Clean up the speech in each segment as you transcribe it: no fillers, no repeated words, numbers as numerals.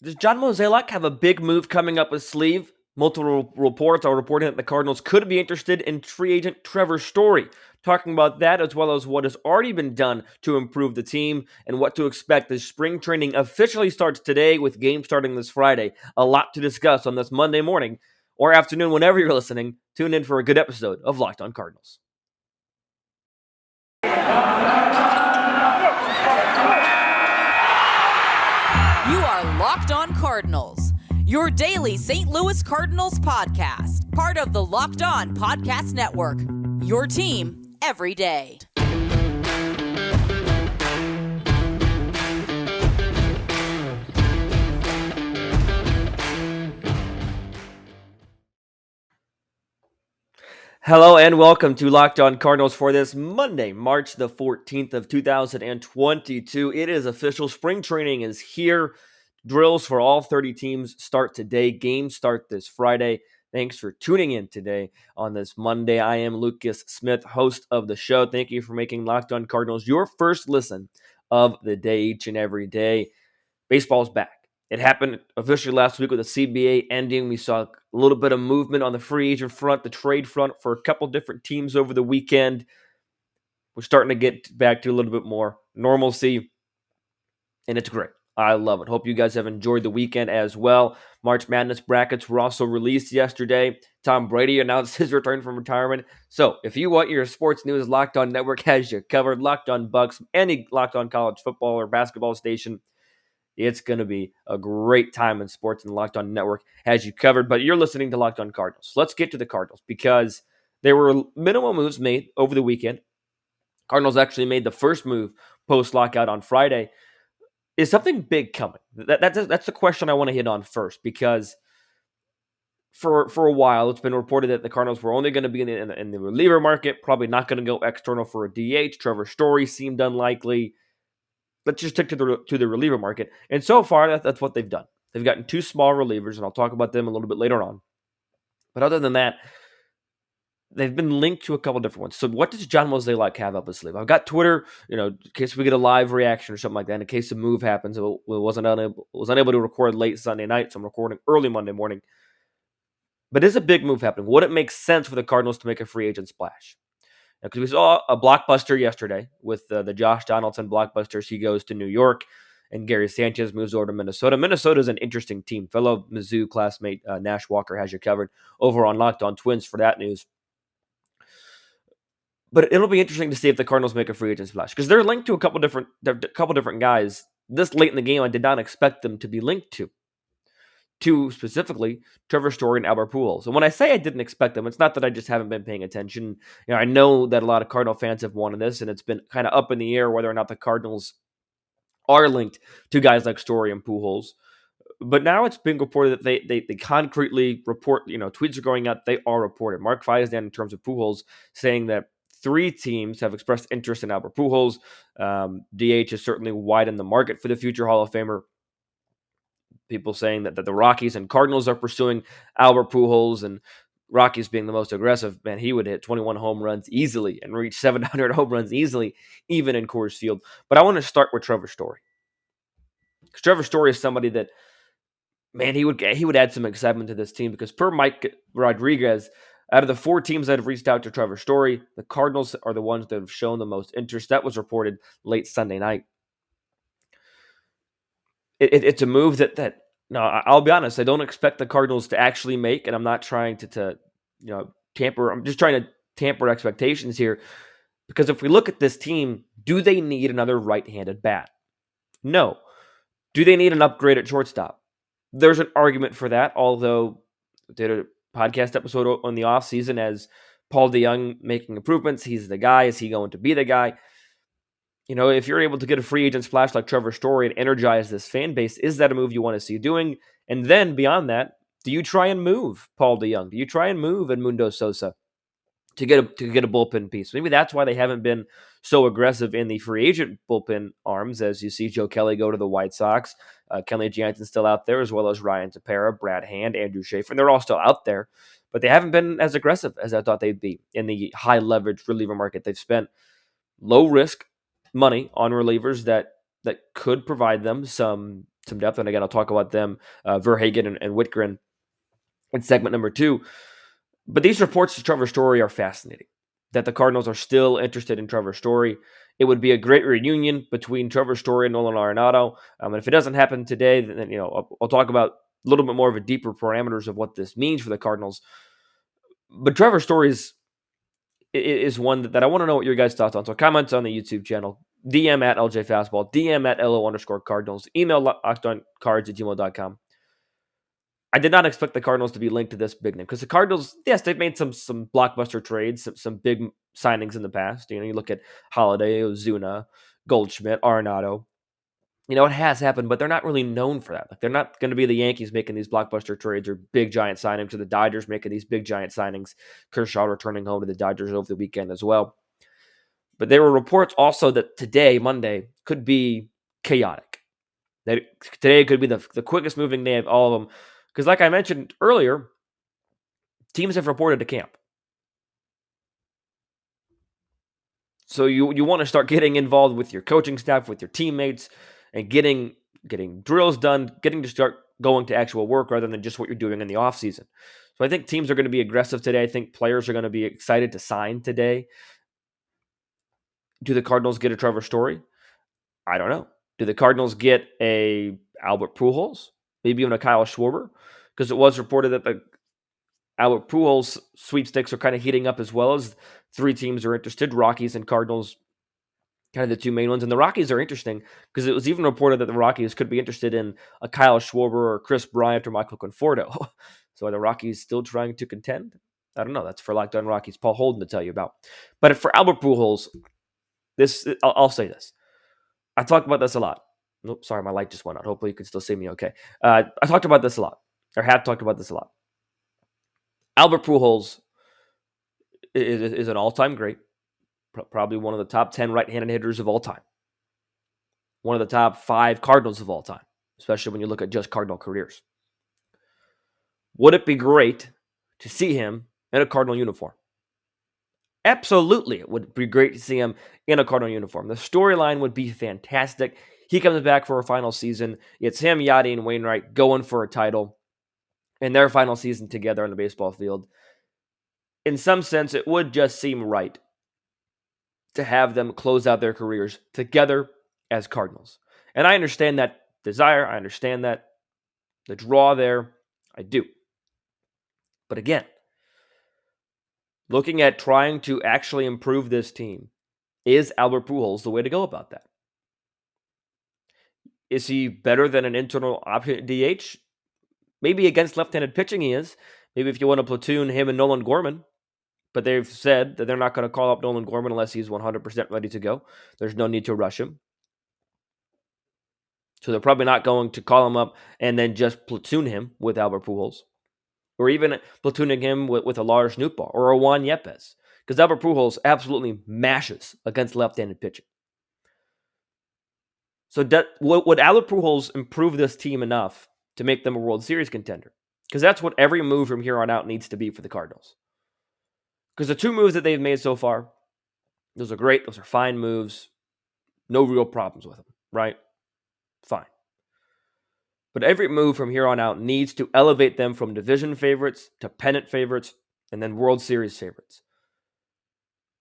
Does John Mozeliak have a big move coming up his sleeve? Multiple reports are reporting that the Cardinals could be interested in free agent Trevor Story. Talking about that, as well as what has already been done to improve the team and what to expect as spring training officially starts today with games starting this Friday. A lot to discuss on this Monday morning or afternoon, whenever you're listening. Tune in for a good episode of Locked On Cardinals. You are Locked On Cardinals, your daily St. Louis Cardinals podcast, part of the Locked On Podcast Network, your team every day. Hello and welcome to Locked On Cardinals for this Monday, March the 14th of 2022. It is official. Spring training is here. Drills for all 30 teams start today. Games start this Friday. Thanks for tuning in today on this Monday. I am Lucas Smith, host of the show. Thank you for making Locked On Cardinals your first listen of the day each and every day. Baseball's back. It happened officially last week with the CBA ending. We saw a little bit of movement on the free agent front, the trade front for a couple different teams over the weekend. We're starting to get back to a little bit more normalcy, and it's great. I love it. Hope you guys have enjoyed the weekend as well. March Madness brackets were also released yesterday. Tom Brady announced his return from retirement. So if you want your sports news, Locked On Network has you covered. Locked On Bucks, any Locked On college football or basketball station. It's going to be a great time in sports, and the Locked On Network has you covered. But you're listening to Locked On Cardinals. So let's get to the Cardinals because there were minimal moves made over the weekend. Cardinals actually made the first move post-lockout on Friday. Is something big coming? That's the question I want to hit on first, because for a while it's been reported that the Cardinals were only going to be in the reliever market, probably not going to go external for a DH. Trevor Story seemed unlikely. Let's just stick to the reliever market. And so far, that's what they've done. They've gotten two small relievers, and I'll talk about them a little bit later on. But other than that, they've been linked to a couple different ones. So what does John Mozeliak have up his sleeve? I've got Twitter, in case we get a live reaction or something like that, in case a move happens. I was unable to record late Sunday night, so I'm recording early Monday morning. But is a big move happening? Would it make sense for the Cardinals to make a free agent splash? Because we saw a blockbuster yesterday with the Josh Donaldson blockbusters. He goes to New York, and Gary Sanchez moves over to Minnesota. Minnesota is an interesting team. Fellow Mizzou classmate Nash Walker has you covered over on Locked On Twins for that news. But it'll be interesting to see if the Cardinals make a free agent splash, because they're linked to a couple different guys. This late in the game, I did not expect them to be linked to. Two specifically, Trevor Story and Albert Pujols. And when I say I didn't expect them, it's not that I just haven't been paying attention. I know that a lot of Cardinal fans have wanted this, and it's been kind of up in the air whether or not the Cardinals are linked to guys like Story and Pujols. But now it's been reported that they concretely report, tweets are going out, they are reported. Mark Feisdan, in terms of Pujols, saying that 3 teams have expressed interest in Albert Pujols. DH has certainly widened the market for the future Hall of Famer. People saying that the Rockies and Cardinals are pursuing Albert Pujols, and Rockies being the most aggressive, man, he would hit 21 home runs easily and reach 700 home runs easily, even in Coors Field. But I want to start with Trevor Story, because Trevor Story is somebody that, man, he would add some excitement to this team, because per Mike Rodriguez, out of the 4 teams that have reached out to Trevor Story, the Cardinals are the ones that have shown the most interest. That was reported late Sunday night. It's a move that no, I'll be honest, I don't expect the Cardinals to actually make, and I'm not trying to tamper. I'm just trying to tamper expectations here, because if we look at this team, do they need another right-handed bat? No. Do they need an upgrade at shortstop? There's an argument for that, although I did a podcast episode on the offseason as Paul DeYoung making improvements. He's the guy. Is he going to be the guy? If you're able to get a free agent splash like Trevor Story and energize this fan base, is that a move you want to see doing? And then beyond that, do you try and move Paul DeYoung? Do you try and move Edmundo Sosa to get a bullpen piece? Maybe that's why they haven't been so aggressive in the free agent bullpen arms, as you see Joe Kelly go to the White Sox. Kenley Jansen's still out there, as well as Ryan Tepera, Brad Hand, Andrew Schaefer. They're all still out there, but they haven't been as aggressive as I thought they'd be in the high leverage reliever market. They've spent low risk money on relievers that could provide them some some depth. And again, I'll talk about them, Verhagen and Whitgren in segment number 2. But these reports to Trevor Story are fascinating, that the Cardinals are still interested in Trevor Story. It would be a great reunion between Trevor Story and Nolan Arenado. And if it doesn't happen today, then I'll talk about a little bit more of a deeper parameters of what this means for the Cardinals. But Trevor Story is one that I want to know what your guys' thoughts on. So comment on the YouTube channel, DM at LJ Fastball, DM at LO_Cardinals, email lockedoncards@gmail.com. I did not expect the Cardinals to be linked to this big name, because the Cardinals, yes, they've made some blockbuster trades, some big signings in the past. You look at Holiday, Ozuna, Goldschmidt, Arenado. It has happened, but they're not really known for that. Like, they're not going to be the Yankees making these blockbuster trades or big giant signings, or the Dodgers making these big giant signings. Kershaw returning home to the Dodgers over the weekend as well. But there were reports also that today, Monday, could be chaotic. That today could be the quickest moving day of all of them. Because like I mentioned earlier, teams have reported to camp. So you want to start getting involved with your coaching staff, with your teammates, and getting drills done, getting to start going to actual work rather than just what you're doing in the offseason. So I think teams are going to be aggressive today. I think players are going to be excited to sign today. Do the Cardinals get a Trevor Story? I don't know. Do the Cardinals get a Albert Pujols? Maybe even a Kyle Schwarber? Because it was reported that the Albert Pujols sweepstakes are kind of heating up, as well as 3 teams are interested. Rockies and Cardinals, kind of the 2 main ones. And the Rockies are interesting because it was even reported that the Rockies could be interested in a Kyle Schwarber or Chris Bryant or Michael Conforto. So are the Rockies still trying to contend? I don't know. That's for Locked On Rockies, Paul Holden, to tell you about. But for Albert Pujols, I'll say this. I talk about this a lot. Nope, sorry, my light just went out. Hopefully you can still see me okay. I talked about this a lot, or have talked about this a lot. Albert Pujols is an all-time great, probably one of the top 10 right-handed hitters of all time. One of the top 5 Cardinals of all time, especially when you look at just Cardinal careers. Would it be great to see him in a Cardinal uniform? Absolutely, it would be great to see him in a Cardinal uniform. The storyline would be fantastic. He comes back for a final season. It's him, Yachty, and Wainwright going for a title in their final season together on the baseball field. In some sense, it would just seem right to have them close out their careers together as Cardinals. And I understand that desire. I understand that the draw there. I do. But again, looking at trying to actually improve this team, is Albert Pujols the way to go about that? Is he better than an internal option at DH? Maybe against left-handed pitching he is. Maybe if you want to platoon him and Nolan Gorman. But they've said that they're not going to call up Nolan Gorman unless he's 100% ready to go. There's no need to rush him. So they're probably not going to call him up and then just platoon him with Albert Pujols. Or even platooning him with a Lars Nootbaar or a Juan Yepes. Because Albert Pujols absolutely mashes against left-handed pitching. So would Albert Pujols improve this team enough to make them a World Series contender? Because that's what every move from here on out needs to be for the Cardinals. Because the 2 moves that they've made so far, those are great. Those are fine moves. No real problems with them, right? Fine. But every move from here on out needs to elevate them from division favorites to pennant favorites and then World Series favorites.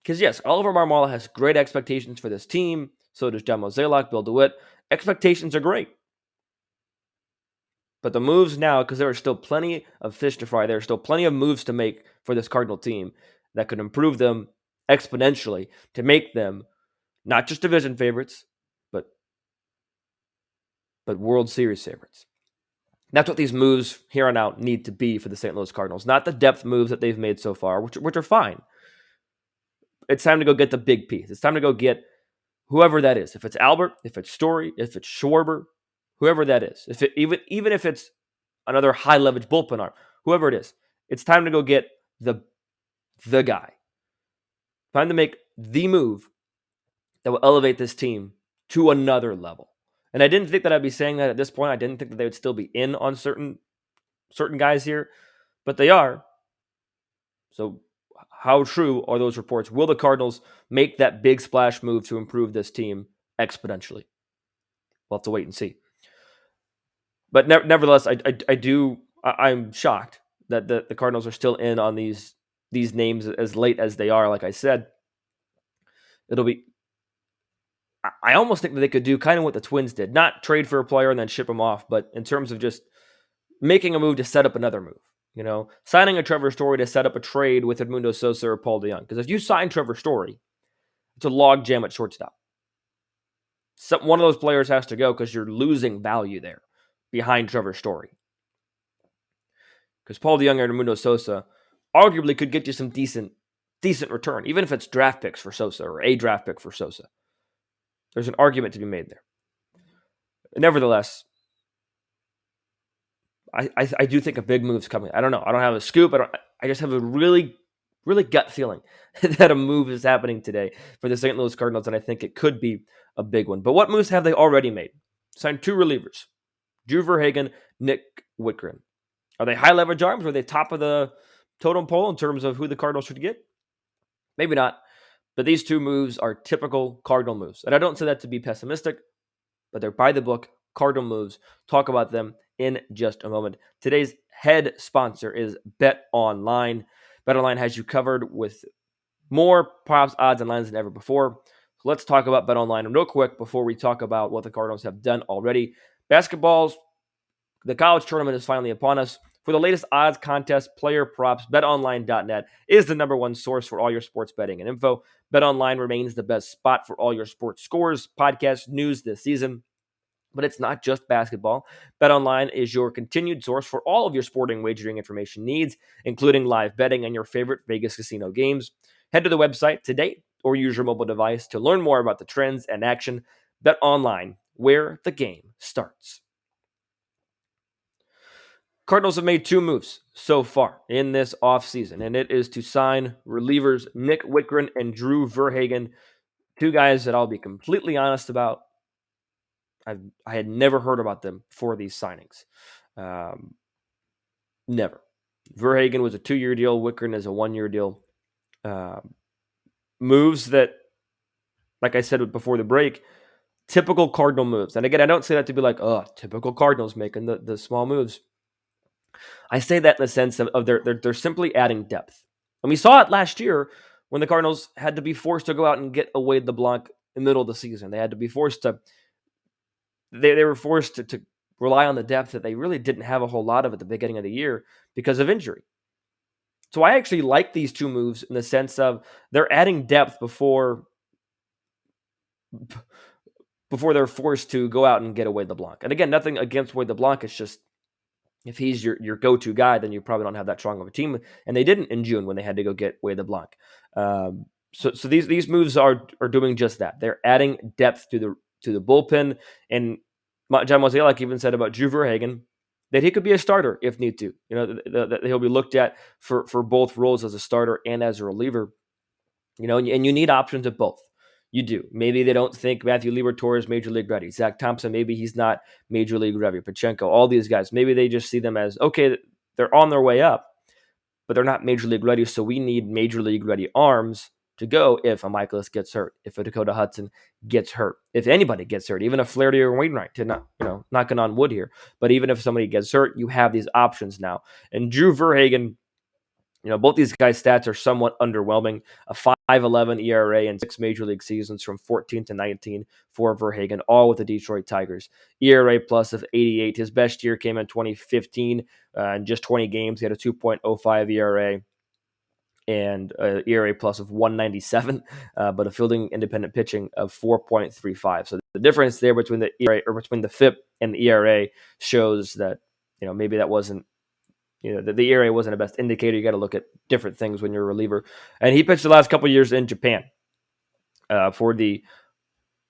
Because yes, Oliver Marmol has great expectations for this team. So does John Mozeliak, Bill DeWitt. Expectations are great. But the moves now, because there are still plenty of fish to fry, there are still plenty of moves to make for this Cardinal team that could improve them exponentially to make them not just division favorites, but World Series favorites. That's what these moves here on out need to be for the St. Louis Cardinals, not the depth moves that they've made so far, which are fine. It's time to go get the big piece. It's time to go get whoever that is. If it's Albert, if it's Story, if it's Schwarber, whoever that is. Even if it's another high leverage bullpen arm, whoever it is, it's time to go get the guy. Time to make the move that will elevate this team to another level. And I didn't think that I'd be saying that at this point. I didn't think that they would still be in on certain guys here, but they are. So how true are those reports? Will the Cardinals make that big splash move to improve this team exponentially? We'll have to wait and see. But nevertheless, I'm shocked that the Cardinals are still in on these names as late as they are. Like I said, it'll be. I almost think that they could do kind of what the Twins did, not trade for a player and then ship him off, but in terms of just making a move to set up another move. Signing a Trevor Story to set up a trade with Edmundo Sosa or Paul DeJong. Because if you sign Trevor Story, it's a log jam at shortstop. One of those players has to go because you're losing value there behind Trevor Story. Because Paul DeJong or Edmundo Sosa arguably could get you some decent return, even if it's draft picks for Sosa or a draft pick for Sosa. There's an argument to be made there. Nevertheless, I do think a big move's coming. I don't know. I don't have a scoop. I just have a really, really gut feeling that a move is happening today for the St. Louis Cardinals, and I think it could be a big one. But what moves have they already made? Signed 2 relievers, Drew Verhagen, Nick Whitgren. Are they high leverage arms? Are they top of the totem pole in terms of who the Cardinals should get? Maybe not. But these 2 moves are typical Cardinal moves. And I don't say that to be pessimistic, but they're by the book Cardinal moves. Talk about them in just a moment. Today's head sponsor is BetOnline. BetOnline has you covered with more props, odds, and lines than ever before. So let's talk about BetOnline real quick before we talk about what the Cardinals have done already. Basketball's the college tournament is finally upon us. For the latest odds, contests, player props, betonline.net is the number one source for all your sports betting and info. BetOnline remains the best spot for all your sports scores, podcasts, news this season. But it's not just basketball. BetOnline is your continued source for all of your sporting wagering information needs, including live betting and your favorite Vegas casino games. Head to the website today or use your mobile device to learn more about the trends and action. BetOnline, where the game starts. Cardinals have made 2 moves so far in this offseason, and it is to sign relievers Nick Whitgren and Drew Verhagen, 2 guys that I'll be completely honest about. I had never heard about them for these signings. Never. Verhagen was a 2-year deal. Whitgren is a 1-year deal. Moves that, like I said before the break, typical Cardinal moves. And again, I don't say that to be like, oh, typical Cardinals making the small moves. I say that in the sense of they're simply adding depth. And we saw it last year when the Cardinals had to be forced to go out and get a Wade LeBlanc in the middle of the season. They had to be forced to they were forced to rely on the depth that they really didn't have a whole lot of at the beginning of the year because of injury. So I actually like these 2 moves in the sense of they're adding depth before they're forced to go out and get a Wade LeBlanc. And again, nothing against Wade LeBlanc. It's just if he's your go-to guy, then you probably don't have that strong of a team. And they didn't in June when they had to go get Wade LeBlanc. So these moves are doing just that. They're adding depth to the bullpen. And John Mozeliak even said about Drew Verhagen that he could be a starter if need to. That he'll be looked at for both roles as a starter and as a reliever. And you need options at both. You do. Maybe they don't think Matthew Liberatore is Major League ready. Zach Thompson, maybe he's not Major League ready. Pachenko, all these guys, maybe they just see them as, okay, they're on their way up, but they're not Major League ready, so we need Major League ready arms to go if a Michaelis gets hurt, if a Dakota Hudson gets hurt, if anybody gets hurt, even a Flaherty or Wainwright, to not, knocking on wood here. But even if somebody gets hurt, you have these options now. And Drew Verhagen, both these guys' stats are somewhat underwhelming. A 5.11 ERA in 6 major league seasons from 14 to 19 for Verhagen, all with the Detroit Tigers. ERA plus of 88. His best year came in 2015. In just 20 games, he had a 2.05 ERA and an ERA plus of 197, but a fielding independent pitching of 4.35. So the difference there between the ERA or between the FIP and the ERA shows that maybe that wasn't. The ERA wasn't a best indicator. You got to look at different things when you're a reliever. And he pitched the last couple of years in Japan for the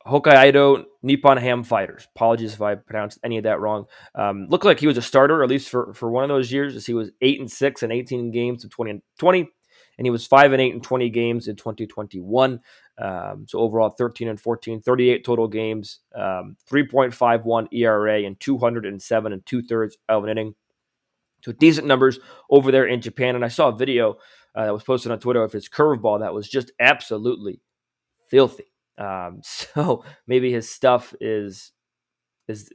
Hokkaido Nippon Ham Fighters. Apologies if I pronounced any of that wrong. Looked like he was a starter, at least for one of those years, as he was 8-6 in 18 games in 2020, and he was 5-8 in 20 games in 2021. So overall, 13-14, 38 total games, 3.51 ERA, and 207 2/3 of an inning. So decent numbers over there in Japan. And I saw a video that was posted on Twitter of his curveball that was just absolutely filthy. So maybe his stuff is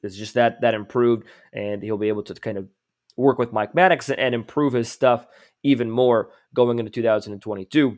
is just that improved, and he'll be able to kind of work with Mike Maddox and improve his stuff even more going into 2022.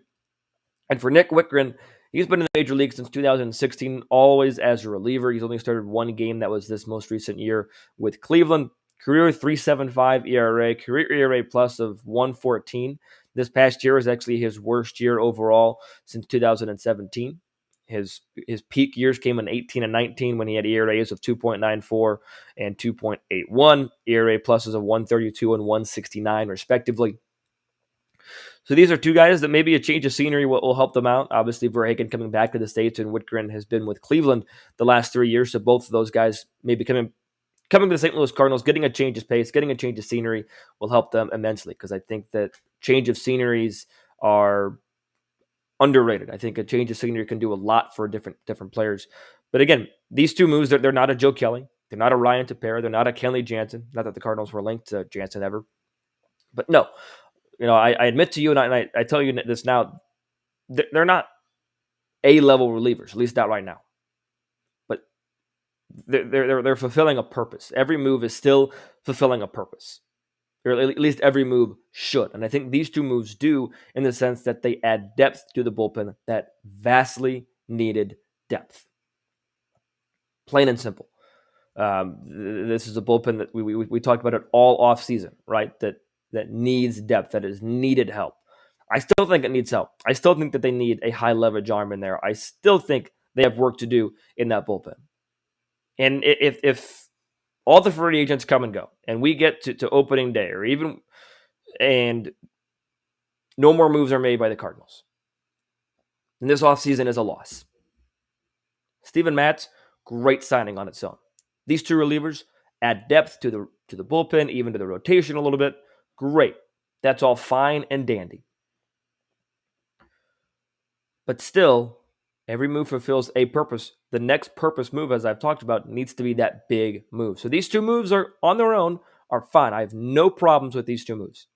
And for Nick Wittgren, he's been in the major league since 2016, always as a reliever. He's only started one game, that was this most recent year with Cleveland. Career 3.75 ERA, career ERA plus of 1.14. This past year is actually his worst year overall since 2017. His peak years came in 18 and 19 when he had ERAs of 2.94 and 2.81, ERA pluses of 132 and 169 respectively. So these are two guys that maybe a change of scenery will help them out. Obviously, Verhagen coming back to the States, and Wittgren has been with Cleveland the last 3 years. So both of those guys maybe coming to the St. Louis Cardinals, getting a change of pace, getting a change of scenery will help them immensely, because I think that change of sceneries are underrated. I think a change of scenery can do a lot for different players. But again, these two moves, they're not a Joe Kelly. They're not a Ryan Tepera. They're not a Kenley Jansen. Not that the Cardinals were linked to Jansen ever. But no, I admit to you, and I tell you this now, they're not A-level relievers, at least not right now. But they're fulfilling a purpose. Every move is still fulfilling a purpose, or at least every move should. And I think these two moves do, in the sense that they add depth to the bullpen, that vastly needed depth. Plain and simple. This is a bullpen that we talked about it all offseason, right? That needs depth, that is needed help. I still think it needs help. I still think that they need a high leverage arm in there. I still think they have work to do in that bullpen. And if all the free agents come and go, and we get to opening day, and no more moves are made by the Cardinals, and this offseason is a loss. Steven Matz, great signing on its own. These two relievers add depth to the bullpen, even to the rotation a little bit. Great. That's all fine and dandy. But still, every move fulfills a purpose. The next purpose move, as I've talked about, needs to be that big move. So these two moves are on their own, are fine. I have no problems with these two moves.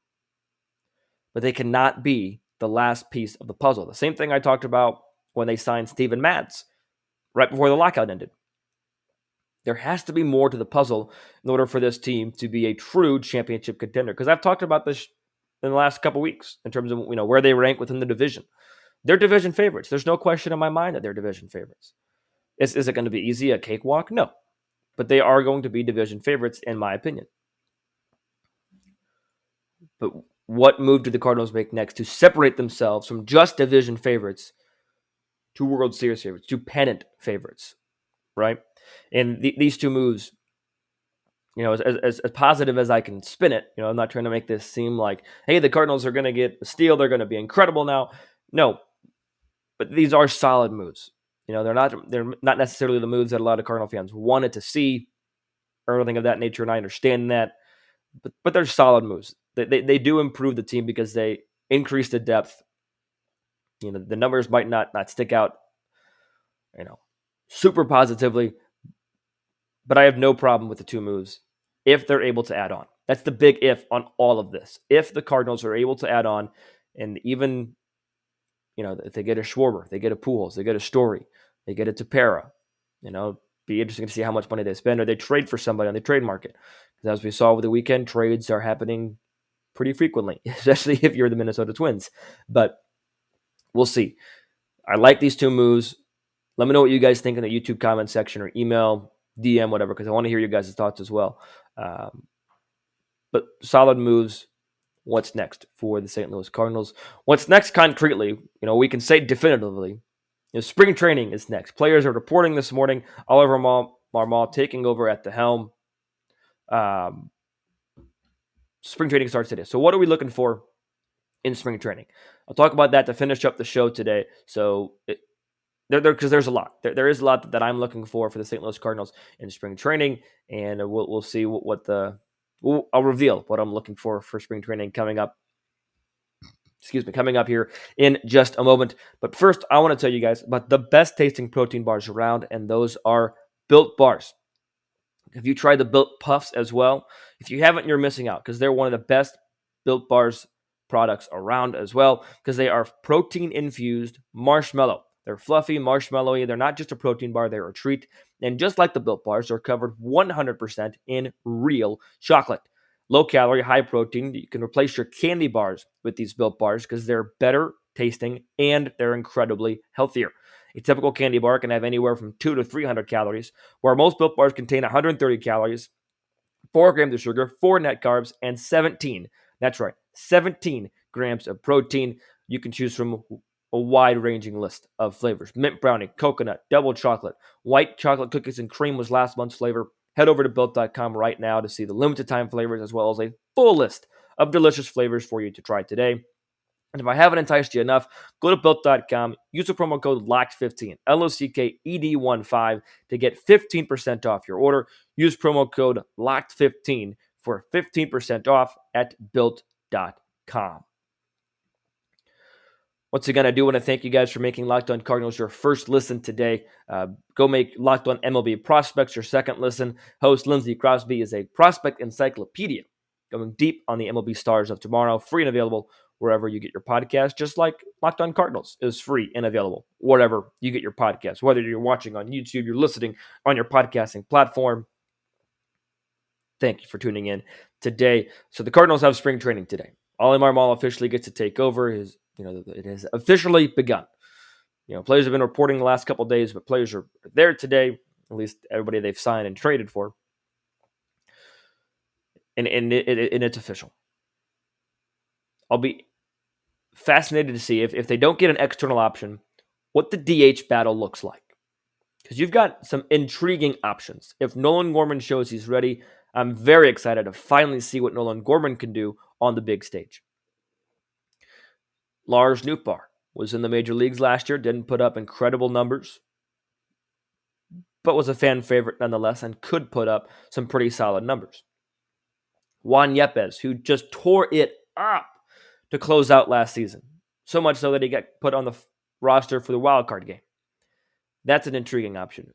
But they cannot be the last piece of the puzzle. The same thing I talked about when they signed Steven Matz right before the lockout ended. There has to be more to the puzzle in order for this team to be a true championship contender. Because I've talked about this in the last couple weeks in terms of where they rank within the division. They're division favorites. There's no question in my mind that they're division favorites. Is it going to be easy, a cakewalk? No. But they are going to be division favorites, in my opinion. But what move do the Cardinals make next to separate themselves from just division favorites to World Series favorites, to pennant favorites, right? And these two moves, as positive as I can spin it, I'm not trying to make this seem like, hey, the Cardinals are going to get a steal, they're going to be incredible now. No, but these are solid moves. They're not necessarily the moves that a lot of Cardinal fans wanted to see or anything of that nature, and I understand that. But they're solid moves. They do improve the team because they increase the depth. The numbers might not stick out, super positively, but I have no problem with the two moves if they're able to add on. That's the big if on all of this. If the Cardinals are able to add on, and even if they get a Schwarber, they get a Pujols, they get a Story, they get a Tepera, be interesting to see how much money they spend, or they trade for somebody on the trade market. Because as we saw over the weekend, trades are happening pretty frequently, especially if you're the Minnesota Twins. But we'll see. I like these two moves. Let me know what you guys think in the YouTube comment section, or email, DM, whatever, because I want to hear your guys' thoughts as well. But solid moves. What's next for the St. Louis Cardinals? What's next concretely, we can say definitively, spring training is next. Players are reporting this morning. Oliver Marmol taking over at the helm. Spring training starts today. So what are we looking for in spring training? I'll talk about that to finish up the show today. So because there's a lot. There is a lot that I'm looking for the St. Louis Cardinals in spring training, and we'll see I'll reveal what I'm looking for spring training coming up here in just a moment. But first, I want to tell you guys about the best tasting protein bars around, and those are Built Bars. Have you tried the Built Puffs as well? If you haven't, you're missing out, because they're one of the best Built Bars products around as well, because they are protein-infused marshmallow. They're fluffy, marshmallowy. They're not just a protein bar. They're a treat. And just like the Built Bars, they're covered 100% in real chocolate. Low calorie, high protein. You can replace your candy bars with these Built Bars because they're better tasting and they're incredibly healthier. A typical candy bar can have anywhere from 2 to 300 calories, where most Built Bars contain 130 calories, 4 grams of sugar, 4 net carbs, and 17, that's right, 17 grams of protein. You can choose from a wide-ranging list of flavors. Mint brownie, coconut, double chocolate, white chocolate cookies and cream was last month's flavor. Head over to Built.com right now to see the limited time flavors as well as a full list of delicious flavors for you to try today. And if I haven't enticed you enough, go to Built.com, use the promo code LOCKED15, LOCKED15, to get 15% off your order. Use promo code LOCKED15 for 15% off at Built.com. Once again, I do want to thank you guys for making Locked On Cardinals your first listen today. Go make Locked On MLB Prospects your second listen. Host Lindsey Crosby is a prospect encyclopedia going deep on the MLB stars of tomorrow, free and available wherever you get your podcast, just like Locked On Cardinals is free and available wherever you get your podcast. Whether you're watching on YouTube, you're listening on your podcasting platform. Thank you for tuning in today. So the Cardinals have spring training today. Ollie Marmol officially gets to take over. It has officially begun. Players have been reporting the last couple of days, but players are there today, at least everybody they've signed and traded for. And it's official. I'll be fascinated to see if they don't get an external option, what the DH battle looks like. Because you've got some intriguing options. If Nolan Gorman shows he's ready, I'm very excited to finally see what Nolan Gorman can do on the big stage. Lars Nootbaar was in the major leagues last year, didn't put up incredible numbers, but was a fan favorite nonetheless and could put up some pretty solid numbers. Juan Yepes, who just tore it up to close out last season, so much so that he got put on the roster for the wild card game. That's an intriguing option.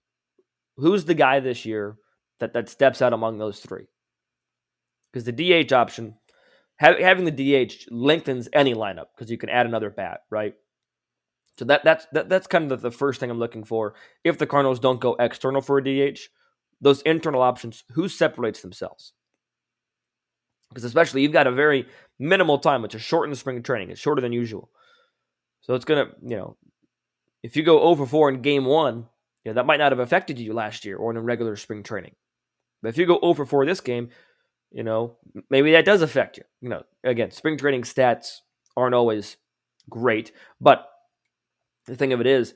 Who's the guy this year that steps out among those three? Because the DH option, having the DH lengthens any lineup because you can add another bat, right? So that's kind of the first thing I'm looking for. If the Cardinals don't go external for a DH, those internal options, who separates themselves? Because especially you've got a very minimal time. It's a shortened spring training. It's shorter than usual. So it's going to, if you go 0-4 in game one, that might not have affected you last year or in a regular spring training. But if you go 0-4 this game, maybe that does affect you. Again, spring training stats aren't always great, but the thing of it is,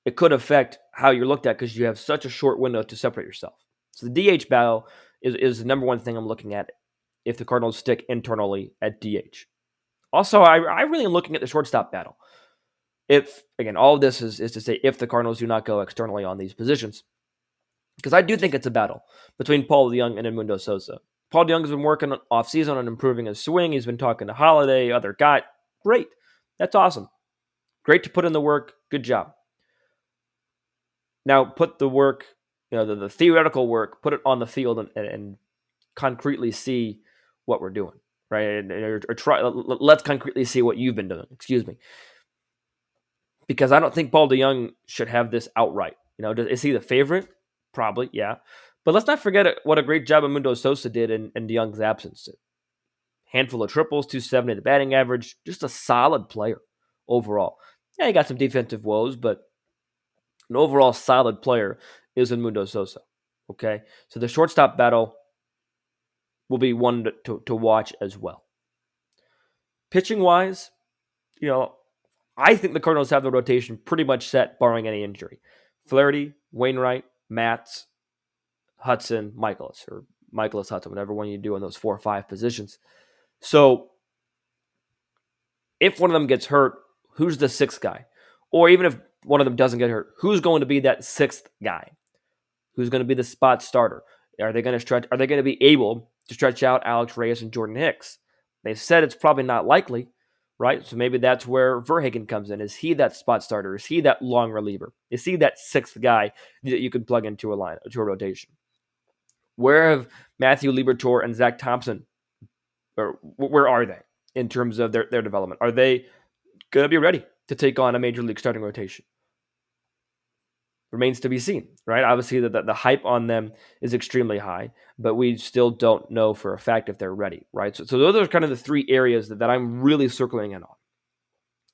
it could affect how you're looked at because you have such a short window to separate yourself. So the DH battle is the number one thing I'm looking at if the Cardinals stick internally at DH. Also, I really am looking at the shortstop battle. All of this is to say if the Cardinals do not go externally on these positions. Because I do think it's a battle between Paul DeJong and Edmundo Sosa. Paul DeJong has been working off-season on improving his swing. He's been talking to Holiday, other guy. Great. That's awesome. Great to put in the work. Good job. Now put the work, the theoretical work, put it on the field and concretely see what we're doing, right? Let's concretely see what you've been doing. Excuse me. Because I don't think Paul DeJong should have this outright. Is he the favorite? Probably, yeah. But let's not forget what a great job Edmundo Sosa did in DeJong's absence. Handful of triples, 270 the batting average. Just a solid player overall. Yeah, he got some defensive woes, but an overall solid player is Edmundo Sosa. Okay? So the shortstop battle will be one to watch as well. Pitching-wise, I think the Cardinals have the rotation pretty much set, barring any injury. Flaherty, Wainwright, Matz, Hudson, Michaelis, or Michaelis Hudson, whatever one you do in those 4 or 5 positions. So if one of them gets hurt, who's the 6th guy? Or even if one of them doesn't get hurt, who's going to be that 6th guy? Who's going to be the spot starter? Are they going to be able to stretch out Alex Reyes and Jordan Hicks? They've said it's probably not likely, right? So maybe that's where Verhagen comes in. Is he that spot starter? Is he that long reliever? Is he that 6th guy that you can plug into a rotation? Where have Matthew Liberatore and Zach Thompson, or where are they in terms of their development? Are they going to be ready to take on a major league starting rotation? remains to be seen, right? Obviously, the hype on them is extremely high, but we still don't know for a fact if they're ready, right? So those are kind of the three areas that I'm really circling in on.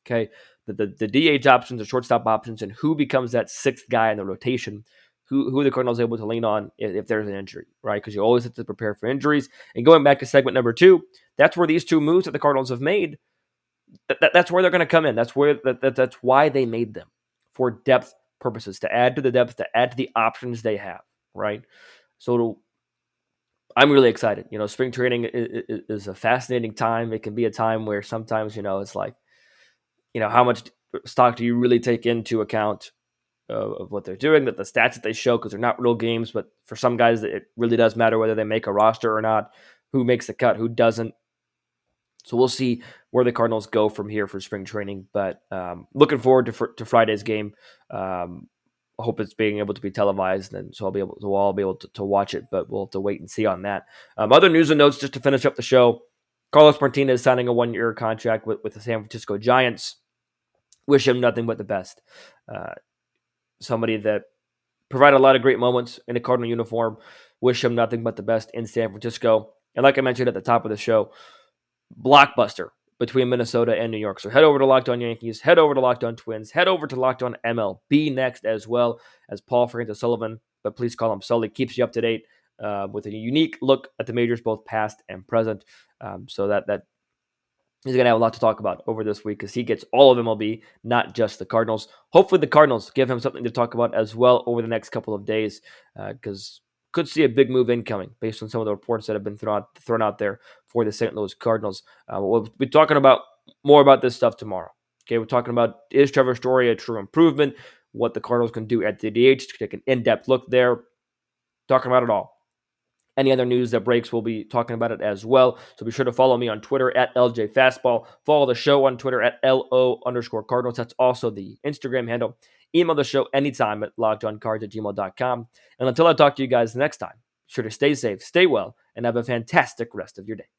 Okay, the DH options, the shortstop options, and who becomes that sixth guy in the rotation. Who the Cardinals able to lean on if there's an injury, right? Because you always have to prepare for injuries. And going back to segment number 2, that's where these two moves that the Cardinals have made, that's where they're going to come in. That's why they made them, for depth purposes, to add to the depth, to add to the options they have, right? So I'm really excited. Spring training is a fascinating time. It can be a time where sometimes, it's like, how much stock do you really take into account of what they're doing, that the stats that they show, because they're not real games, but for some guys, it really does matter whether they make a roster or not, who makes the cut, who doesn't. So we'll see where the Cardinals go from here for spring training, but looking forward to Friday's game. I hope it's being able to be televised, and so we'll all be able to watch it, but we'll have to wait and see on that. Other news and notes just to finish up the show. Carlos Martinez signing a 1-year contract with the San Francisco Giants. Wish him nothing but the best. Somebody that provided a lot of great moments in a Cardinal uniform. Wish him nothing but the best in San Francisco. And like I mentioned at the top of the show, blockbuster between Minnesota and New York. So head over to Locked On Yankees, head over to Locked On Twins, head over to Locked On MLB next, as well as Paul Francis Sullivan, but please call him Sully, keeps you up to date with a unique look at the majors, both past and present. So that he's going to have a lot to talk about over this week because he gets all of MLB, not just the Cardinals. Hopefully the Cardinals give him something to talk about as well over the next couple of days because could see a big move incoming based on some of the reports that have been thrown out there for the St. Louis Cardinals. We'll be talking about more about this stuff tomorrow. Okay, we're talking about, is Trevor Story a true improvement? What the Cardinals can do at the DH to take an in-depth look there. Talking about it all. Any other news that breaks, we'll be talking about it as well. So be sure to follow me on Twitter at LJ Fastball. Follow the show on Twitter at LO_Cardinals. That's also the Instagram handle. Email the show anytime at loggedoncards@gmail.com. And until I talk to you guys next time, be sure to stay safe, stay well, and have a fantastic rest of your day.